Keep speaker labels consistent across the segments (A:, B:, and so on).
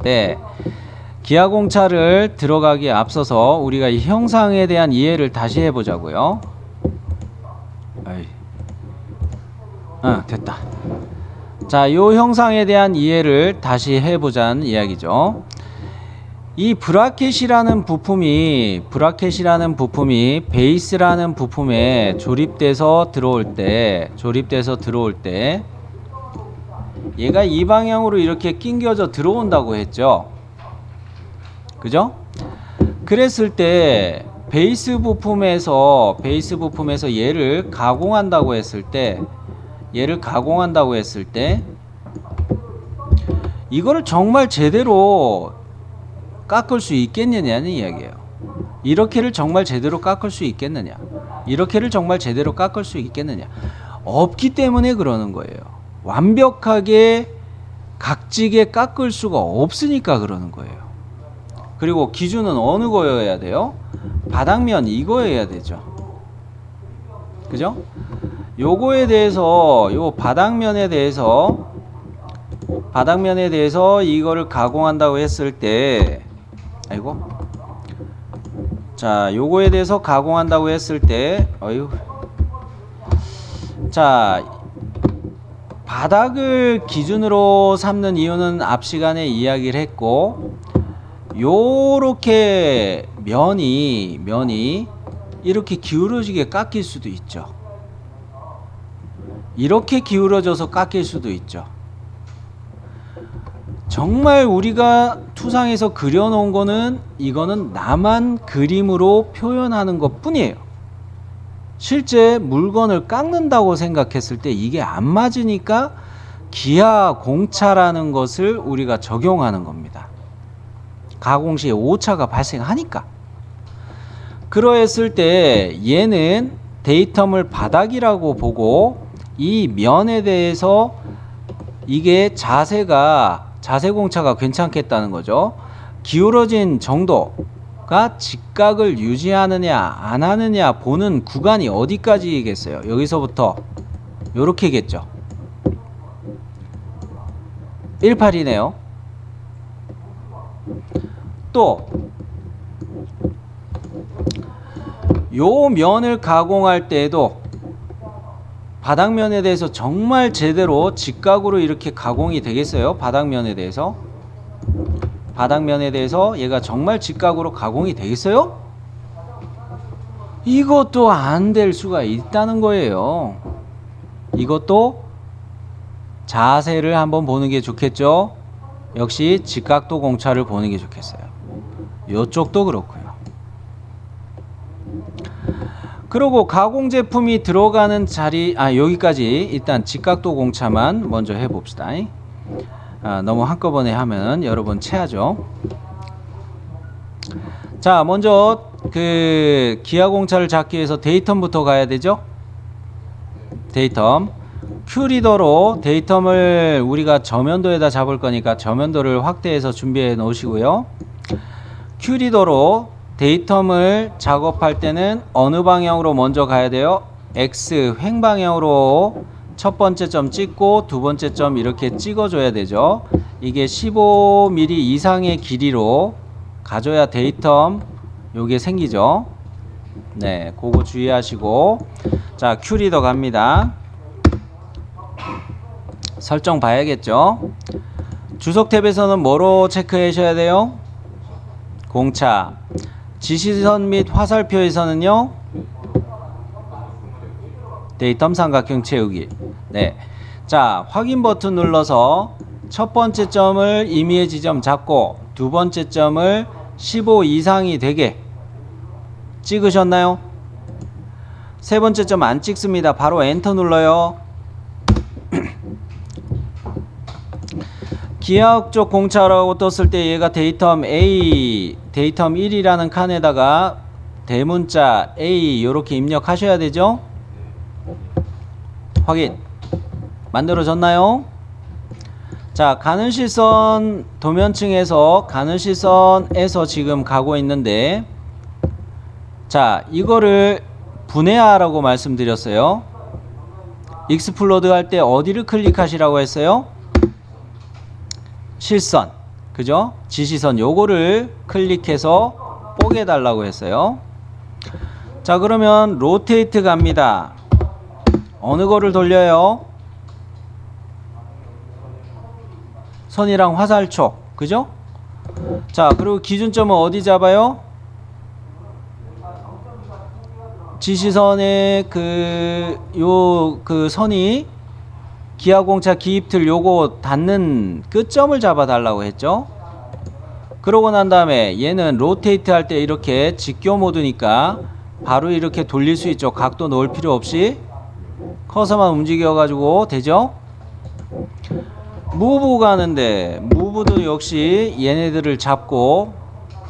A: 네. 기하공차를 들어가기에 앞서서 우리가 이 형상에 대한 이해를 다시 해보자고요. 됐다. 자, 요 형상에 대한 이해를 다시 해보자는 이야기죠. 이 브라켓이라는 부품이 베이스라는 부품에 조립돼서 들어올 때 얘가 이 방향으로 이렇게 낑겨져 들어온다고 했죠. 그죠? 그랬을 때 베이스 부품에서 얘를 가공한다고 했을 때 이거를 정말 제대로 깎을 수 있겠느냐는 이야기예요. 이렇게를 정말 제대로 깎을 수 있겠느냐? 없기 때문에 그러는 거예요. 완벽하게 각지게 깎을 수가 없으니까 그러는 거예요. 그리고 기준은 어느 거여야 돼요? 바닥면 이거여야 되죠. 그죠? 요거에 대해서 요 바닥면에 대해서 이거를 가공한다고 했을 때 자, 요거에 대해서 가공한다고 했을 때 자, 바닥을 기준으로 삼는 이유는 앞 시간에 이야기를 했고, 요렇게 면이 이렇게 기울어지게 깎일 수도 있죠. 이렇게 기울어져서 깎일 수도 있죠. 정말 우리가 투상에서 그려놓은 거는 이거는 나만 그림으로 표현하는 것 뿐이에요. 실제 물건을 깎는다고 생각했을 때 이게 안 맞으니까 기하공차라는 것을 우리가 적용하는 겁니다. 가공 시에 오차가 발생하니까. 그러했을 때 얘는 데이텀을 바닥이라고 보고 이 면에 대해서 이게 자세 공차가 괜찮겠다는 거죠. 기울어진 정도가 직각을 유지하느냐 안 하느냐 보는 구간이 어디까지겠어요? 여기서부터 요렇게겠죠. 18이네요. 또 요 면을 가공할 때에도 바닥면에 대해서 정말 제대로 직각으로 이렇게 가공이 되겠어요? 바닥면에 대해서 얘가 정말 직각으로 가공이 되겠어요? 이것도 안 될 수가 있다는 거예요. 이것도 자세를 한번 보는 게 좋겠죠? 역시 직각도 공차를 보는 게 좋겠어요. 이쪽도 그렇고요. 그리고 가공 제품이 들어가는 자리, 여기까지 일단 직각도 공차만 먼저 해봅시다. 너무 한꺼번에 하면 여러분 체하죠. 자, 먼저 그 기하공차를 잡기 위해서 데이텀부터 가야 되죠. 데이텀. 큐리더로 데이텀을 우리가 저면도에다 잡을 거니까 저면도를 확대해서 준비해 놓으시고요. 큐리더로 데이텀을 작업할 때는 어느 방향으로 먼저 가야 돼요? X 횡방향으로 첫 번째 점 찍고 두 번째 점 이렇게 찍어줘야 되죠. 이게 15mm 이상의 길이로 가져야 데이텀 요게 생기죠. 네, 그거 주의하시고. 자, 큐리더 갑니다. 설정 봐야겠죠. 주석 탭에서는 뭐로 체크하셔야 돼요? 공차. 지시선 및 화살표에서는요, 데이텀 삼각형 채우기. 네. 자, 확인 버튼 눌러서 첫 번째 점을 임의의 지점 잡고 두 번째 점을 15 이상이 되게 찍으셨나요? 세 번째 점 안 찍습니다. 바로 엔터 눌러요. 기하학적 공차라고 떴을 때 얘가 데이텀 A, 데이텀 1이라는 칸에다가 대문자 A 요렇게 입력하셔야 되죠. 확인. 만들어졌나요? 자, 가는 실선 도면층에서 가는 실선에서 지금 가고 있는데, 자, 이거를 분해하라고 말씀드렸어요. 익스플로드 할 때 어디를 클릭하시라고 했어요? 실선. 그죠? 지시선 요거를 클릭해서 뽀개 달라고 했어요. 자, 그러면 로테이트 갑니다. 어느 거를 돌려요? 선이랑 화살촉, 그죠? 자, 그리고 기준점은 어디 잡아요? 지시선의 그 선이 기하공차 기입틀 요거 닿는 끝점을 잡아 달라고 했죠. 그러고 난 다음에 얘는 로테이트 할 때 이렇게 직교 모드니까 바로 이렇게 돌릴 수 있죠. 각도 넣을 필요 없이 커서만 움직여 가지고 되죠. 무브 가는데 무브도 역시 얘네들을 잡고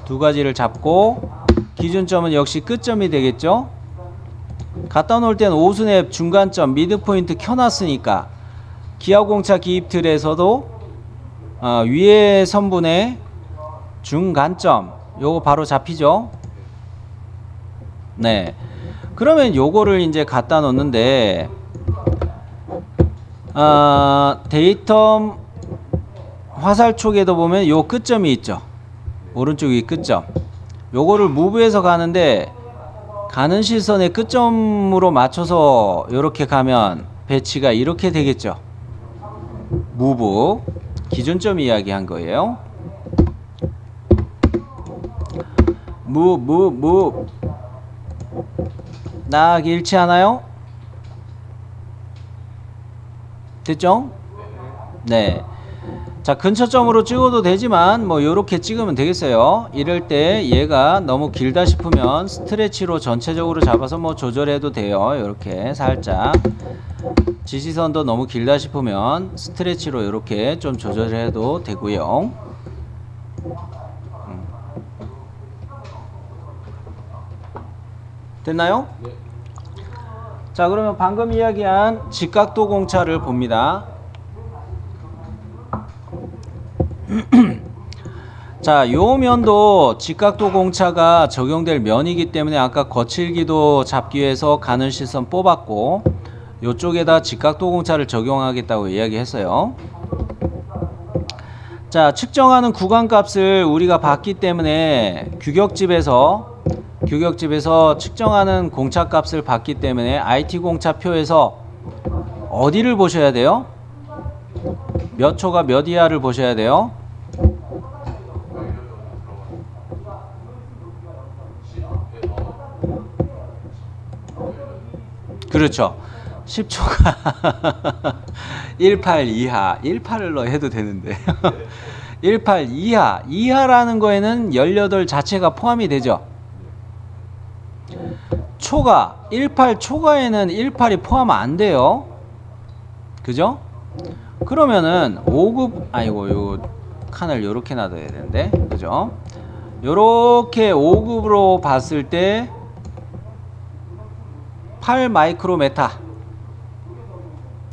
A: 두 가지를 잡고 기준점은 역시 끝점이 되겠죠. 갖다 놓을 땐 오순의 중간점 미드포인트 켜놨으니까 기하공차 기입틀에서도 위에 선분의 중간점 요거 바로 잡히죠. 네, 그러면 요거를 이제 갖다 놓는데 데이텀 화살촉에도 보면 요 끝점이 있죠. 오른쪽이 끝점. 요거를 무브해서 가는데 가는 실선의 끝점으로 맞춰서 요렇게 가면 배치가 이렇게 되겠죠. 무브 기준점 이야기한 거예요. 무브 딱 일치하나요? 됐죠? 네. 자, 근처점으로 찍어도 되지만 뭐 요렇게 찍으면 되겠어요. 이럴 때 얘가 너무 길다 싶으면 스트레치로 전체적으로 잡아서 뭐 조절해도 돼요. 요렇게 살짝. 지시선도 너무 길다 싶으면 스트레치로 요렇게 좀 조절해도 되고요. 됐나요? 네. 자, 그러면 방금 이야기한 직각도 공차를 봅니다. 자, 요 면도 직각도 공차가 적용될 면이기 때문에 아까 거칠기도 잡기 위해서 가는 시선 뽑았고 요쪽에다 직각도 공차를 적용하겠다고 이야기했어요. 자, 측정하는 구간값을 우리가 봤기 때문에 규격집에서 측정하는 공차값을 봤기 때문에 IT 공차표에서 어디를 보셔야 돼요? 몇 초가 몇 이하를 보셔야 돼요? 그렇죠. 10초가 18 이하, 18로 해도 되는데 18 이하, 이하라는 거에는 18 자체가 포함이 되죠. 초가 18 초과에는 18이 포함 안 돼요. 그죠? 그러면은 5급 아이고 요 칸을 요렇게 놔둬야 되는데 그죠? 요렇게 5급으로 봤을 때 8 마이크로메타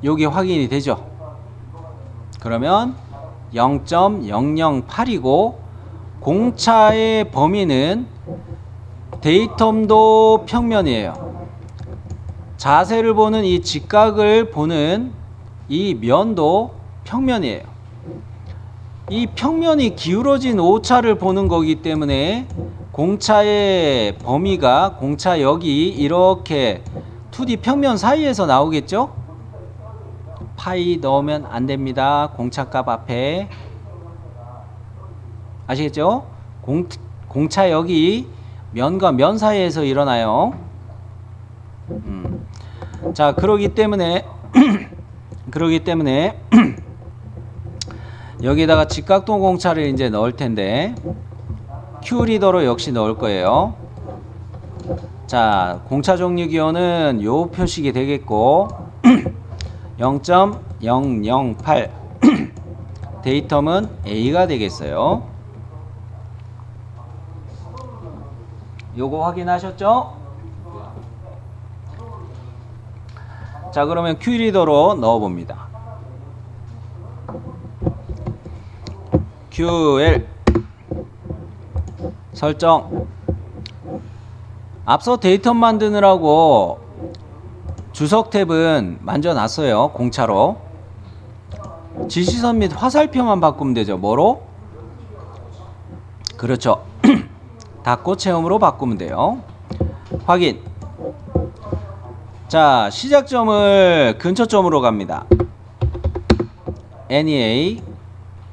A: 여기 확인이 되죠. 그러면 0.008이고 공차의 범위는 데이텀도 평면이에요. 자세를 보는 이 직각을 보는 이 면도 평면이에요. 이 평면이 기울어진 오차를 보는 거기 때문에 공차의 범위가 공차역이 이렇게 2D 평면 사이에서 나오겠죠? 파이 넣으면 안 됩니다. 공차값 앞에. 아시겠죠? 공차역이 면과 면 사이에서 일어나요. 자, 그러기 때문에 여기다가 직각도 공차를 이제 넣을 텐데 Q 리더로 역시 넣을 거예요. 자, 공차 종류 기호는 요 표식이 되겠고 0.008 데이텀은 A가 되겠어요. 요거 확인하셨죠? 자, 그러면 Q 리더로 넣어 봅니다. QL 설정. 앞서 데이터 만드느라고 주석 탭은 만져놨어요. 공차로. 지시선 및 화살표만 바꾸면 되죠. 뭐로? 그렇죠. 닫고 체험으로 바꾸면 돼요. 확인. 자, 시작점을 근처점으로 갑니다. NEA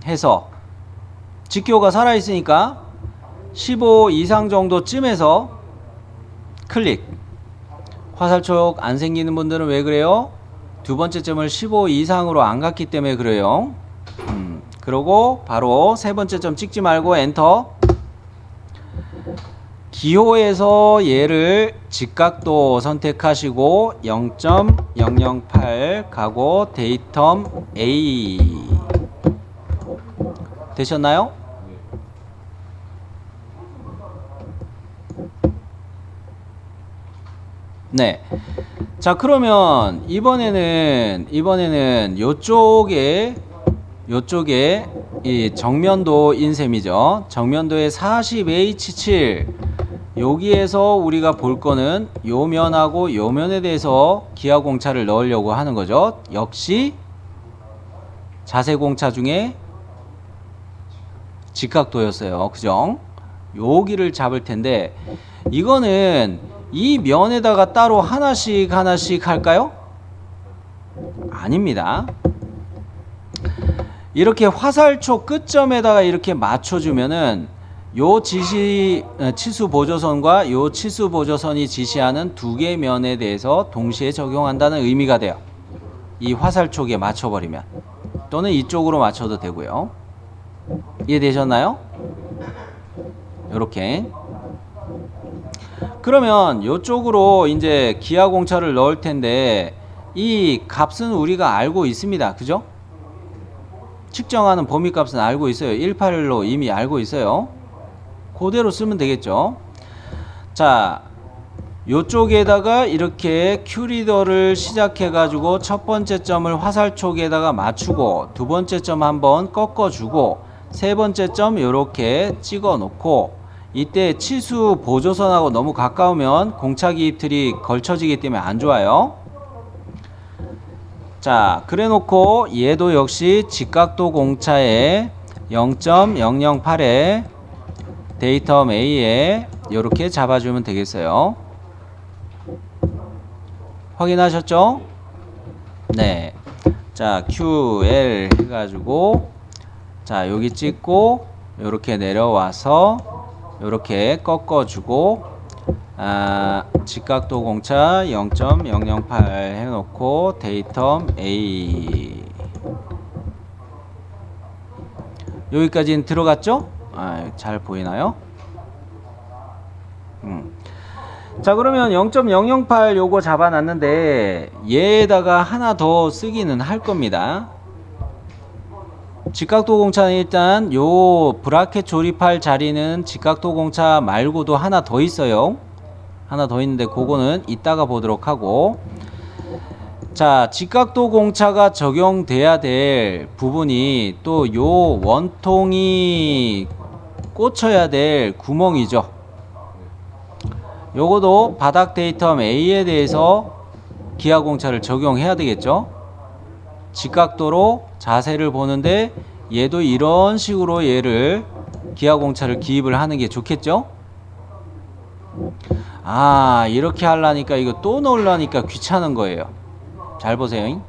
A: 해서 직교가 살아있으니까 15 이상 정도쯤에서 클릭. 화살촉 안 생기는 분들은 왜 그래요? 두 번째 점을 15 이상으로 안 갔기 때문에 그래요. 그러고 바로 세 번째 점 찍지 말고 엔터. 기호에서 얘를 직각도 선택하시고 0.008 가고 데이텀 A 되셨나요? 네. 자, 그러면 이번에는 요쪽에 이 정면도 인셈이죠. 정면도의 40H7 여기에서 우리가 볼 거는 요 면하고 요 면에 대해서 기하 공차를 넣으려고 하는 거죠. 역시 자세 공차 중에 직각도였어요. 그죠? 여기를 잡을 텐데 이거는 이 면에다가 따로 하나씩 할까요? 아닙니다. 이렇게 화살촉 끝점에다가 이렇게 맞춰주면은 요 치수 보조선과 요 치수 보조선이 지시하는 두 개의 면에 대해서 동시에 적용한다는 의미가 돼요. 이 화살촉에 맞춰버리면. 또는 이쪽으로 맞춰도 되고요. 이해되셨나요? 요렇게. 그러면 요쪽으로 이제 기하 공차를 넣을 텐데 이 값은 우리가 알고 있습니다. 그죠? 측정하는 범위 값은 알고 있어요. 181로 이미 알고 있어요. 그대로 쓰면 되겠죠. 자, 요쪽에다가 이렇게 큐리더를 시작해 가지고 첫 번째 점을 화살촉에다가 맞추고 두 번째 점 한번 꺾어 주고 세 번째 점 요렇게 찍어 놓고 이때 치수 보조선하고 너무 가까우면 공차 기입틀이 걸쳐지기 때문에 안 좋아요. 자, 그래 놓고 얘도 역시 직각도 공차에 0.008에 데이텀 A에 이렇게 잡아주면 되겠어요. 확인하셨죠? 네. 자, QL 해가지고 자, 여기 찍고 이렇게 내려와서 이렇게 꺾어주고 직각도 공차 0.008 해놓고 데이텀 A 여기까지는 들어갔죠? 잘 보이나요? 자, 그러면 0.008 요거 잡아놨는데 얘에다가 하나 더 쓰기는 할 겁니다. 직각도 공차는 일단 요 브라켓 조립할 자리는 직각도 공차 말고도 하나 더 있어요. 하나 더 있는데 그거는 이따가 보도록 하고, 자, 직각도 공차가 적용돼야 될 부분이 또 요 원통이 꽂혀야 될 구멍이죠. 요거도 바닥 데이텀 A에 대해서 기하 공차를 적용해야 되겠죠. 직각도로 자세를 보는데 얘도 이런 식으로 얘를 기하 공차를 기입을 하는 게 좋겠죠. 이렇게 하려니까 이거 또 넣으려니까 귀찮은 거예요. 잘 보세요.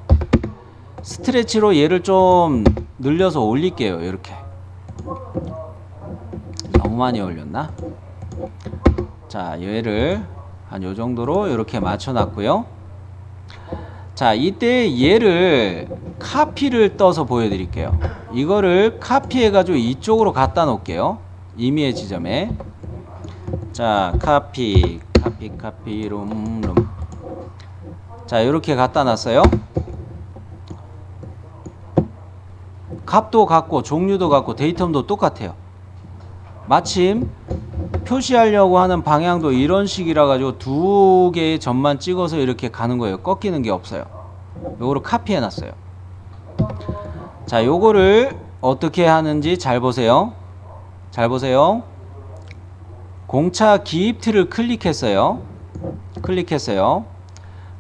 A: 스트레치로 얘를 좀 늘려서 올릴게요. 이렇게 너무 많이 올렸나? 자, 얘를 한 요 정도로 이렇게 맞춰 놨고요. 자, 이때 얘를 카피를 떠서 보여드릴게요. 이거를 카피해 가지고 이쪽으로 갖다 놓을게요. 임의의 지점에. 자, 카피 룸. 자, 이렇게 갖다 놨어요. 값도 같고 종류도 같고 데이텀도 똑같아요. 마침 표시하려고 하는 방향도 이런 식이라 가지고 두 개의 점만 찍어서 이렇게 가는 거예요. 꺾이는 게 없어요. 요거를 카피해 놨어요. 자, 요거를 어떻게 하는지 잘 보세요. 잘 보세요. 공차 기입틀을 클릭했어요.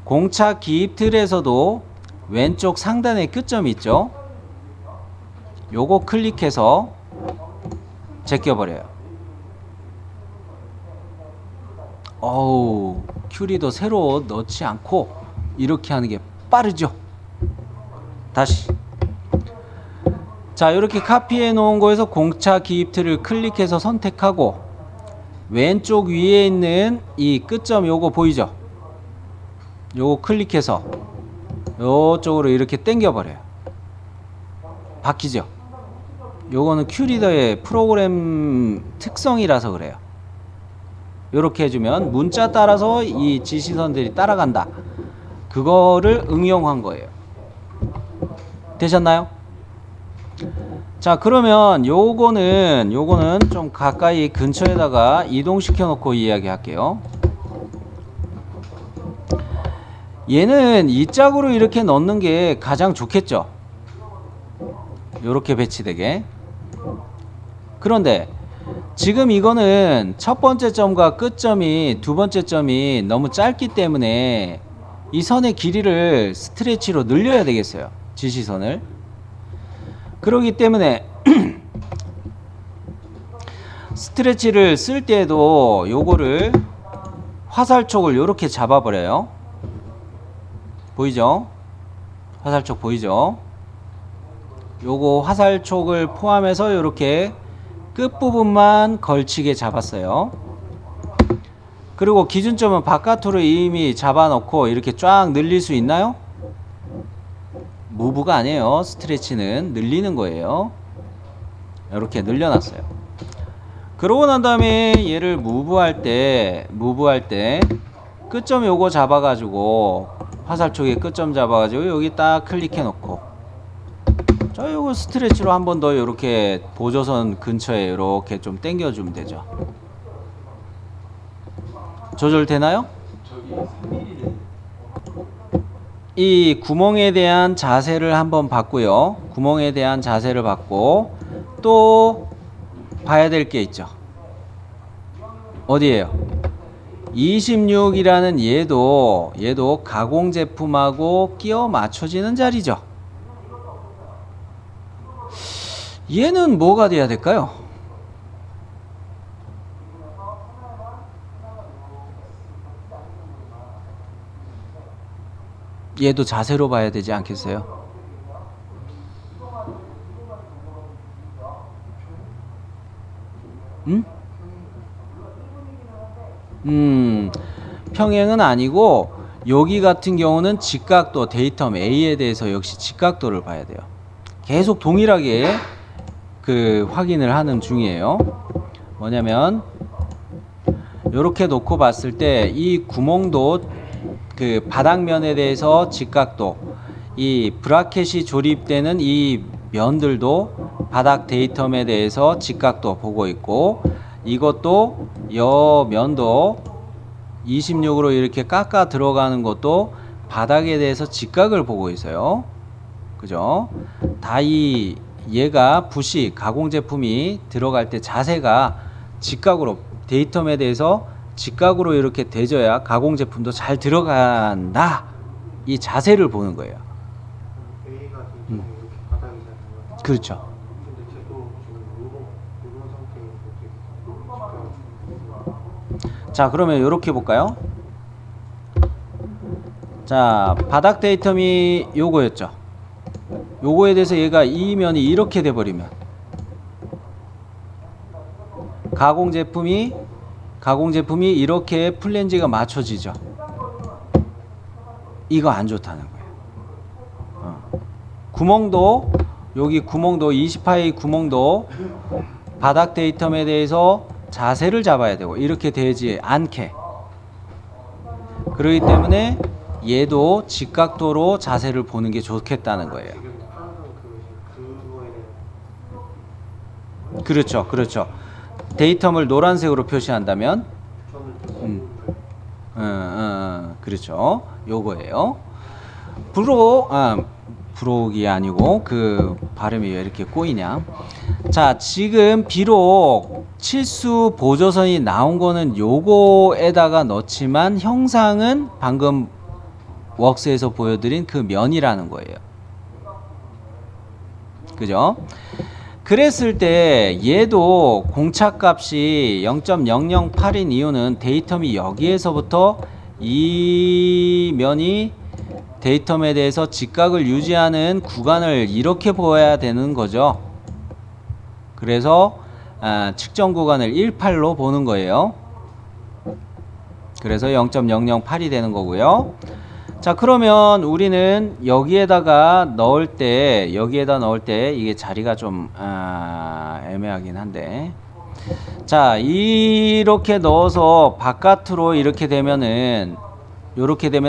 A: 공차 기입틀에서도 왼쪽 상단에 끝점 있죠. 요거 클릭해서 제껴버려요. 어우, 큐리도 새로 넣지 않고 이렇게 하는 게 빠르죠. 다시. 자, 이렇게 카피해 놓은 거에서 공차 기입틀을 클릭해서 선택하고 왼쪽 위에 있는 이 끝점 요거 보이죠? 요거 클릭해서 요쪽으로 이렇게 당겨 버려요. 바뀌죠? 요거는 큐리더의 프로그램 특성이라서 그래요. 요렇게 해주면 문자 따라서 이 지시선들이 따라간다. 그거를 응용한 거예요. 되셨나요? 자, 그러면 요거는 좀 가까이 근처에다가 이동시켜 놓고 이야기할게요. 얘는 이 짝으로 이렇게 넣는 게 가장 좋겠죠. 요렇게 배치되게. 그런데 지금 이거는 첫 번째 점과 끝점이 두 번째 점이 너무 짧기 때문에 이 선의 길이를 스트레치로 늘려야 되겠어요. 지시선을. 그렇기 때문에 스트레치를 쓸 때에도 요거를 화살촉을 요렇게 잡아버려요. 보이죠? 화살촉 보이죠? 요거 화살촉을 포함해서 요렇게 끝부분만 걸치게 잡았어요. 그리고 기준점은 바깥으로 이미 잡아놓고 이렇게 쫙 늘릴 수 있나요? 무브가 아니에요. 스트레치는 늘리는 거예요. 이렇게 늘려놨어요. 그러고 난 다음에 얘를 무브할 때 끝점 요거 잡아가지고 화살촉에 끝점 잡아가지고 여기 딱 클릭해 놓고 저 요거 스트레치로 한 번 더 이렇게 보조선 근처에 이렇게 좀 당겨주면 되죠. 조절되나요? 이 구멍에 대한 자세를 한번 봤고요. 구멍에 대한 자세를 봤고 또 봐야 될 게 있죠. 어디에요? 26이라는 얘도 가공 제품하고 끼워 맞춰지는 자리죠. 얘는 뭐가 돼야 될까요? 얘도 자세로 봐야 되지 않겠어요? 평행은 아니고 여기 같은 경우는 직각도 데이텀 A에 대해서 역시 직각도를 봐야 돼요. 계속 동일하게 그 확인을 하는 중이에요. 뭐냐면 이렇게 놓고 봤을 때 이 구멍도 그 바닥면에 대해서 직각도, 이 브라켓이 조립되는 이 면들도 바닥 데이텀에 대해서 직각도 보고 있고, 이것도 여 면도 26으로 이렇게 깎아 들어가는 것도 바닥에 대해서 직각을 보고 있어요. 그죠? 다 얘가 붓이 가공 제품이 들어갈 때 자세가 직각으로 데이텀에 대해서 직각으로 이렇게 대줘야 가공 제품도 잘 들어간다. 이 자세를 보는 거예요.
B: A가 이렇게 바닥이잖아요.
A: 그렇죠.
B: 근데 쟤도 지금 이런 상태에서
A: 자, 그러면 이렇게 볼까요? 자, 바닥 데이텀이 요거였죠. 요거에 대해서 얘가 이 면이 이렇게 돼 버리면 가공 제품이 이렇게 플랜지가 맞춰지죠. 이거 안 좋다는 거예요. 구멍도 여기 구멍도 20파이 구멍도 바닥 데이텀에 대해서 자세를 잡아야 되고 이렇게 되지 않게. 그렇기 때문에 얘도 직각도로 자세를 보는 게 좋겠다는 거예요.
B: 지금 항상 그거에 대한
A: 그렇죠, 그렇죠. 데이텀을 노란색으로 표시한다면, 그렇죠. 요거예요. 브록이 아니고 그 발음이 왜 이렇게 꼬이냐. 자, 지금 비록 칠수 보조선이 나온 거는 요거에다가 넣지만 형상은 방금 웍스에서 보여드린 그 면이라는 거예요. 그죠? 그랬을 때 얘도 공차값이 0.008인 이유는 데이텀이 여기에서부터 이 면이 데이텀에 대해서 직각을 유지하는 구간을 이렇게 보아야 되는 거죠. 그래서 측정 구간을 18로 보는 거예요. 그래서 0.008이 되는 거고요. 자, 그러면 우리는 여기에다 넣을 때 이게 자리가 좀 애매하긴 한데, 자, 이렇게 넣어서 바깥으로 이렇게 되면은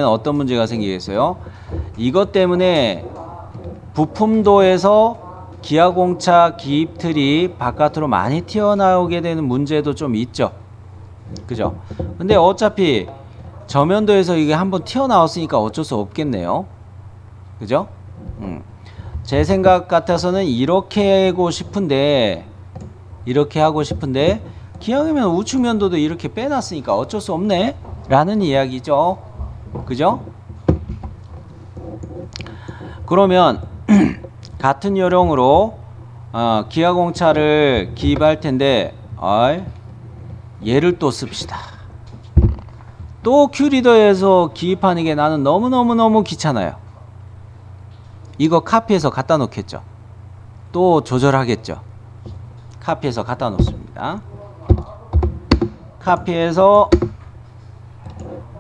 A: 어떤 문제가 생기겠어요? 이것 때문에 부품도에서 기아공차 기입틀이 바깥으로 많이 튀어나오게 되는 문제도 좀 있죠. 그죠? 근데 어차피 저면도에서 이게 한번 튀어나왔으니까 어쩔 수 없겠네요. 그죠? 제 생각 같아서는 이렇게 하고 싶은데 기왕이면 우측면도도 이렇게 빼놨으니까 어쩔 수 없네 라는 이야기죠. 그죠? 그러면 같은 요령으로 기아공차를 기입할 텐데 얘를 또 씁시다. 또 큐리더에서 기입하는 게 나는 너무너무 귀찮아요. 이거 카피해서 갖다 놓겠죠. 또 조절하겠죠. 카피해서 갖다 놓습니다. 카피해서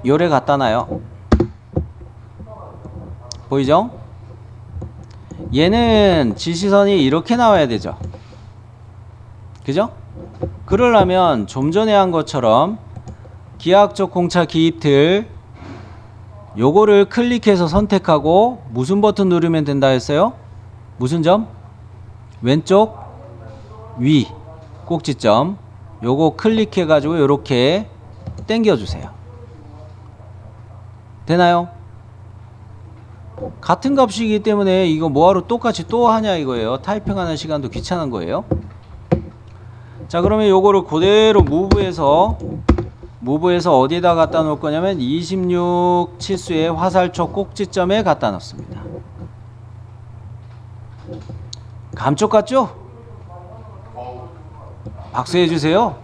A: 요래 갖다 놔요. 보이죠? 얘는 지시선이 이렇게 나와야 되죠. 그죠? 그러려면 좀 전에 한 것처럼 기하학적 공차 기입틀 요거를 클릭해서 선택하고 무슨 버튼 누르면 된다 했어요? 무슨 점? 왼쪽 위 꼭지점 요거 클릭해 가지고 요렇게 당겨 주세요. 되나요? 같은 값이기 때문에 이거 뭐하러 똑같이 또 하냐 이거예요. 타이핑하는 시간도 귀찮은 거예요. 자, 그러면 요거를 그대로 무브해서 어디에다 갖다 놓을 거냐면 26 치수의 화살촉 꼭지점에 갖다 놓습니다. 감쪽 같죠? 박수 해주세요.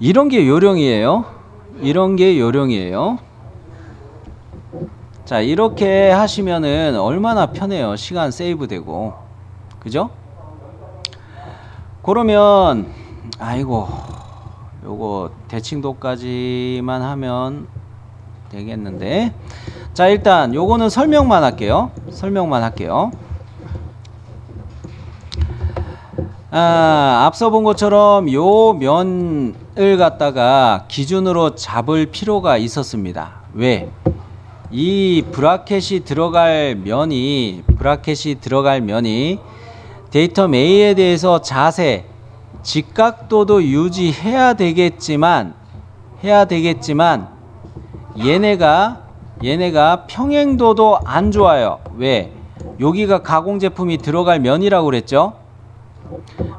A: 이런 게 요령이에요. 자, 이렇게 하시면은 얼마나 편해요. 시간 세이브 되고. 그죠? 그러면 요거 대칭도까지만 하면 되겠는데, 자, 일단 요거는 설명만 할게요. 앞서 본 것처럼 요 면을 갖다가 기준으로 잡을 필요가 있었습니다. 왜? 이 브라켓이 들어갈 면이 데이텀 A에 대해서 자세, 직각도도 유지해야 되겠지만 얘네가 평행도도 안 좋아요. 왜? 여기가 가공 제품이 들어갈 면이라고 그랬죠?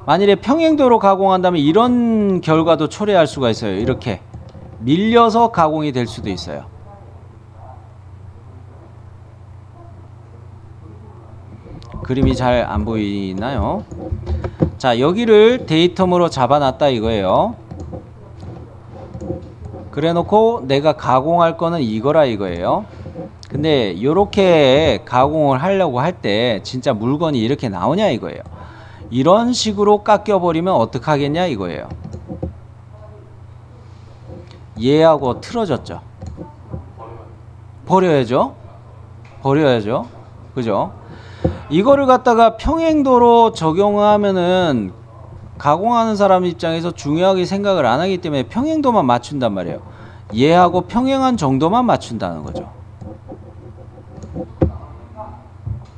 A: 만일에 평행도로 가공한다면 이런 결과도 초래할 수가 있어요. 이렇게 밀려서 가공이 될 수도 있어요. 그림이 잘 안 보이나요? 자, 여기를 데이텀으로 잡아놨다 이거예요. 그래 놓고 내가 가공할 거는 이거라 이거예요. 근데 요렇게 가공을 하려고 할 때 진짜 물건이 이렇게 나오냐 이거예요. 이런 식으로 깎여 버리면 어떡하겠냐 이거예요. 얘하고 틀어졌죠. 버려야죠. 그죠? 이거를 갖다가 평행도로 적용하면은 가공하는 사람 입장에서 중요하게 생각을 안 하기 때문에 평행도만 맞춘단 말이에요. 얘하고 평행한 정도만 맞춘다는 거죠.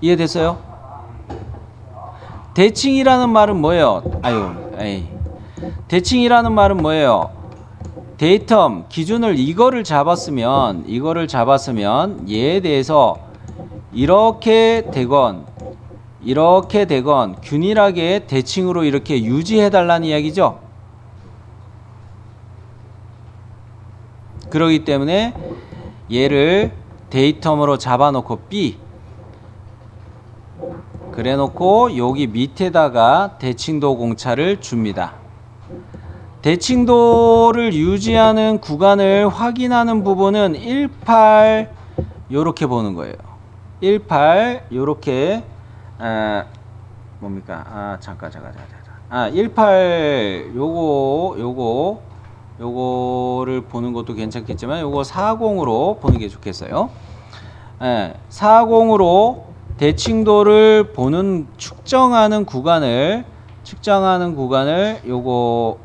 A: 이해됐어요? 대칭이라는 말은 뭐예요? 대칭이라는 말은 뭐예요? 데이텀 기준을 이거를 잡았으면 얘에 대해서 이렇게 되건 균일하게 대칭으로 이렇게 유지해 달라는 이야기죠. 그러기 때문에 얘를 데이텀으로 잡아놓고 B, 그래 놓고 여기 밑에다가 대칭도 공차를 줍니다. 대칭도를 유지하는 구간을 확인하는 부분은 18 요렇게 보는 거예요. 18 요렇게 뭡니까? 잠깐. 18 요거를 보는 것도 괜찮겠지만 요거 40으로 보는 게 좋겠어요. 40으로 대칭도를 보는 측정하는 구간을 요거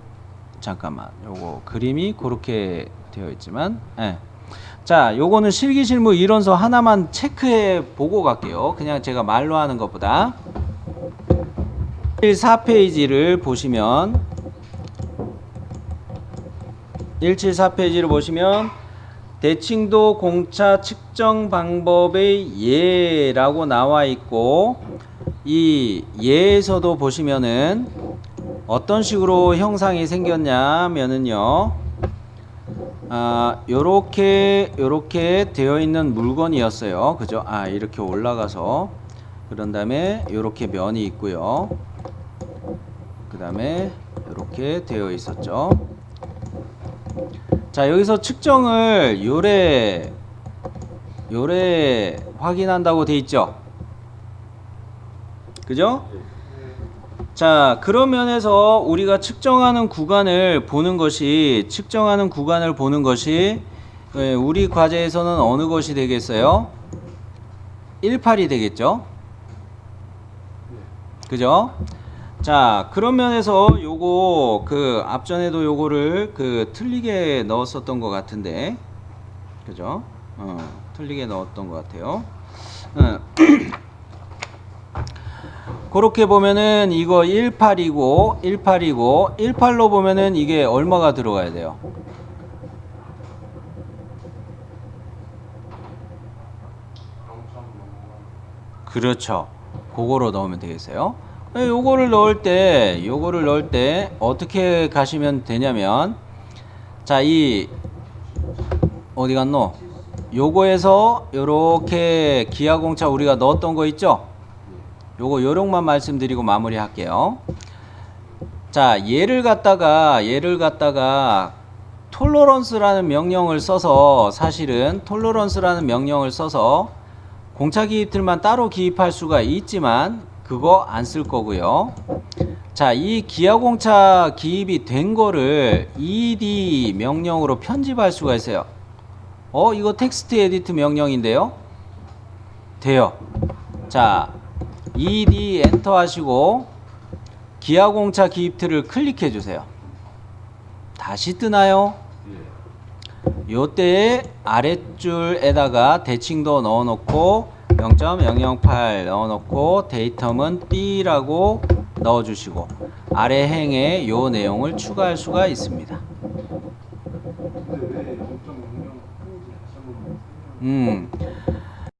A: 잠깐만 요거 그림이 그렇게 되어 있지만 자 요거는 실기실무 이론서 하나만 체크해 보고 갈게요. 그냥 제가 말로 하는 것보다 174페이지를 보시면 174페이지를 보시면 대칭도 공차 측정 방법의 예라고 나와 있고 이 예에서도 보시면은 어떤 식으로 형상이 생겼냐면은요 요렇게 되어 있는 물건이었어요. 그죠? 이렇게 올라가서 그런 다음에 요렇게 면이 있고요. 그 다음에 요렇게 되어 있었죠. 자 여기서 측정을 요래 확인한다고 돼 있죠. 그죠? 자 그런 면에서 우리가 측정하는 구간을 보는 것이 우리 과제에서는 어느 것이 되겠어요? 18이 되겠죠. 그죠? 자 그런 면에서 요거 그 앞전에도 요거를 그 틀리게 넣었었던 것 같은데 그죠? 틀리게 넣었던 것 같아요. 그렇게 보면은 이거 18이고 18로 보면은 이게 얼마가 들어가야 돼요? 그렇죠. 그거로 넣으면 되겠어요. 요거를 넣을 때 어떻게 가시면 되냐면 자 이 어디 갔노? 요거에서 요렇게 기하공차 우리가 넣었던 거 있죠? 요거 요령만 말씀드리고 마무리 할게요. 자 얘를 갖다가 톨러런스라는 명령을 써서 사실은 톨러런스라는 명령을 써서 공차 기입틀만 따로 기입할 수가 있지만 그거 안 쓸 거고요. 자, 이 기하공차 기입이 된 거를 ed 명령으로 편집할 수가 있어요. 이거 텍스트 에디트 명령인데요. 돼요. 자, ed 엔터 하시고 기하공차 기입틀을 클릭해 주세요. 다시 뜨나요? 요때 아랫줄에다가 대칭도 넣어 놓고 0.008 넣어놓고 데이텀은 B라고 넣어주시고 아래 행에 요 내용을 추가할 수가 있습니다.
B: 근데 왜 0.00 다시 한번